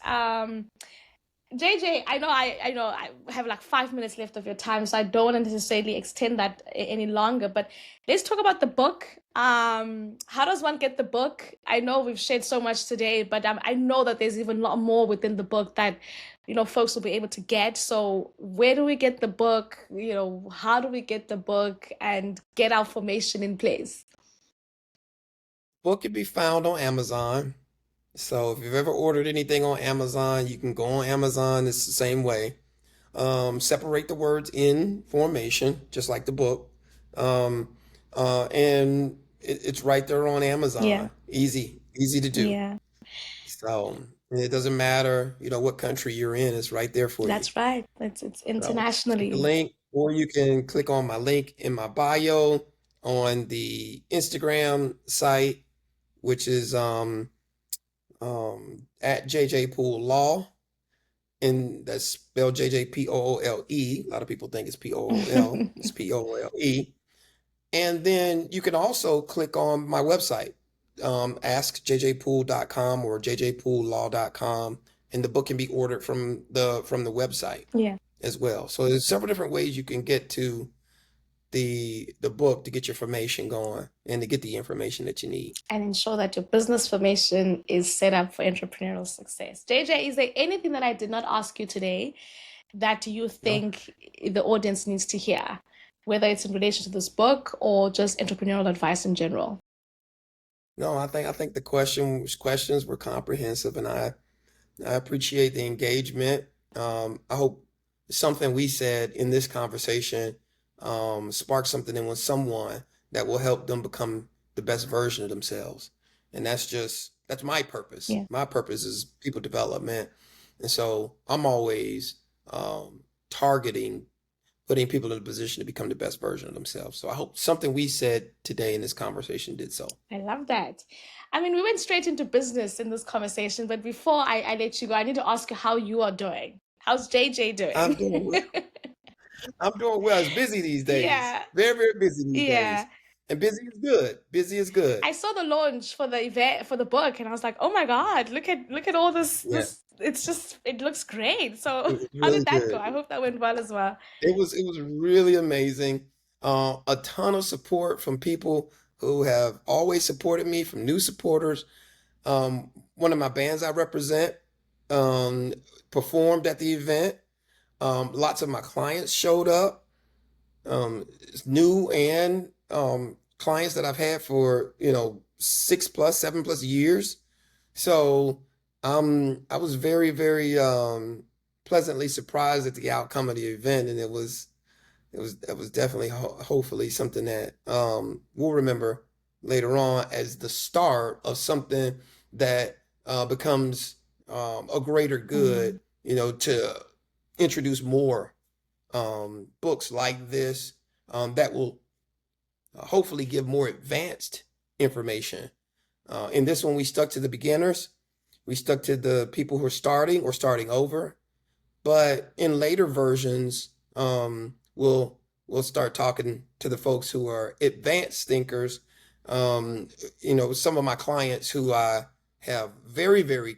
JJ, I know I have like 5 minutes left of your time, so I don't want to necessarily extend that any longer. But let's talk about the book. How does one get the book? I know we've shared so much today, but I know that there's even a lot more within the book that, folks will be able to get. So where do we get the book? How do we get the book and get our formation in place? Book can be found on Amazon. So if you've ever ordered anything on Amazon, you can go on Amazon. It's the same way. Separate the words in formation, just like the book. Um, and it's right there on Yeah, Amazon. Easy to do. yeah, So it doesn't matter, what country you're in, it's right there for you. that's right. It's So click the internationally. link, or you can click on my link in my bio on the Instagram site, which is at JJ Poole Law, and that's spelled JJPoole. A lot of people think it's Pool. It's Poole. And then you can also click on my website, askjjpoole.com or jjpoolelaw.com, and the book can be ordered from the website Yeah. as well. So there's several different ways you can get to the book to get your formation going and to get the information that you need. And ensure that your business formation is set up for entrepreneurial success. JJ, is there anything that I did not ask you today that you No, think the audience needs to hear, whether it's in relation to this book or just entrepreneurial advice in general? no, I think the questions were comprehensive, and I appreciate the engagement. I hope something we said in this conversation sparks something in with someone that will help them become the best version of themselves. And that's my purpose. Yeah. My purpose is people development. And so I'm always targeting putting people in a position to become the best version of themselves. So I hope something we said today in this conversation did so. I love that. I mean, we went straight into business in this conversation, but before I let you go, I need to ask you how you are doing. How's JJ I'm doing? doing well. I'm doing well. It's busy these days. Yeah, Very, very busy these days. yeah. And busy is good. Busy is good. I saw the launch for the event for the book and I was like, "Oh my God, look at all this Yeah, it looks great." it So, was how did really that go? good. I hope that went well as well. It was really amazing. A ton of support from people who have always supported me, from new supporters. One of my bands I represent um, performed at the event. Lots of my clients showed up. New and clients that I've had for 6 plus, 7 plus years. So I was very, very pleasantly surprised at the outcome of the event, and it was definitely hopefully something that we'll remember later on as the start of something that becomes a greater Mm, good, to introduce more books like this that will hopefully give more advanced information. In this one, we stuck to the beginners. We stuck to the people who are starting or starting over. But in later versions, we'll start talking to the folks who are advanced thinkers um, some of my clients who I have very, very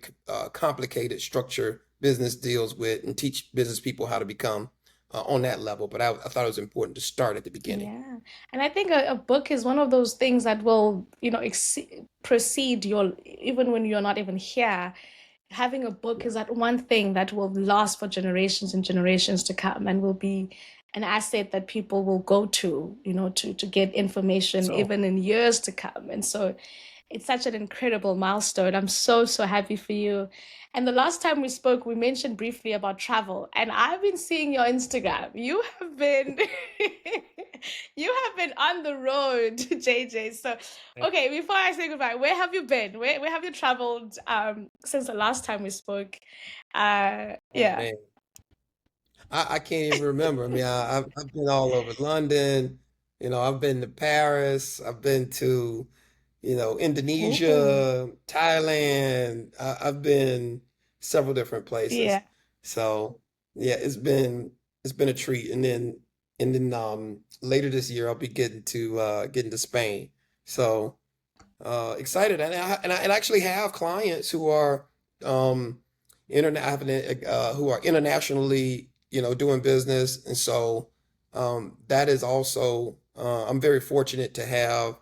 complicated structure business deals with and teach business people how to become on that level. But I thought it was important to start at the beginning. Yeah. And I think a book is one of those things that will, ex precede your, even when you're not even here. Having a book Yeah. is that one thing that will last for generations and generations to come and will be an asset that people will go to, to get information So even in years to come. And so it's such an incredible milestone. I'm so, so happy for you. And the last time we spoke, we mentioned briefly about travel, and I've been seeing your Instagram. You have been you have been on the road, JJ. So, okay, before I say goodbye, where have you been? Where have you traveled since the last time we spoke? oh Yeah. man, I can't even remember. I mean, I've been all over London. I've been to Paris. I've been to Ooh. Indonesia, Thailand. I've been several different places. Yeah. So yeah, it's been a treat. And then later this year I'll be getting to Spain. So excited, and I actually have clients who are who are internationally doing business, and so that is also I'm very fortunate to have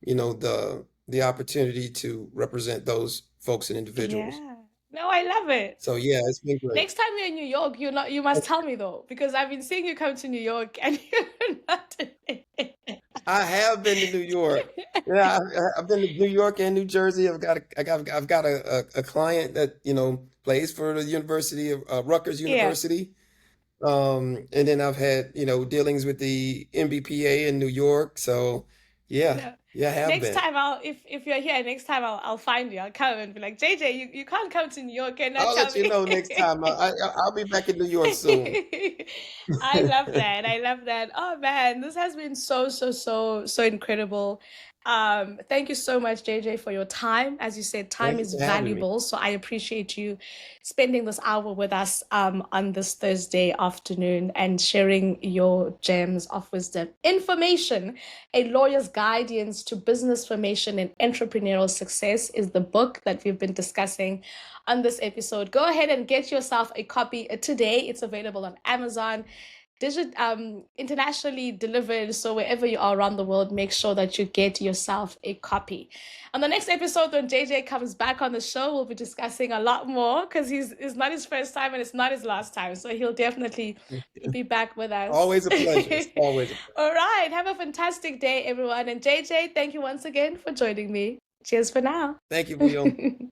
the opportunity to represent those folks and individuals. Yeah. No, I love it. So yeah, it's been great. Next time you're in New York, you must tell me though, because I've been seeing you come to New York and you're not. I have been to New York. Yeah, I've been to New York and New Jersey. I've got a client that plays for the University of Rutgers Yeah. University. And then I've had dealings with the MBPA in New York. So yeah, No. yeah, I have Next been. time if you're here, next time I'll find you. I'll come and be like, JJ, you can't come to New York and not I'll tell let you me. know next time. I'll be back in New York soon. I love that. I love that. Oh man, this has been so, so, so, so incredible. Thank you so much, JJ, for your time. As you said, time Thank you is for having me. valuable, so I appreciate you spending this hour with us on this Thursday afternoon and sharing your gems of wisdom. Information, A Lawyer's Guidance to Business Formation and Entrepreneurial Success is the book that we've been discussing on this episode. Go ahead and get yourself a copy today. It's available on Amazon, internationally delivered. So wherever you are around the world, make sure that you get yourself a copy. On the next episode, when JJ comes back on the show, we'll be discussing a lot more because it's not his first time and it's not his last time. So he'll definitely be back with us. Always a pleasure. It's always a pleasure. All right. Have a fantastic day, everyone. And JJ, thank you once again for joining me. Cheers for now. Thank you, Vuyo.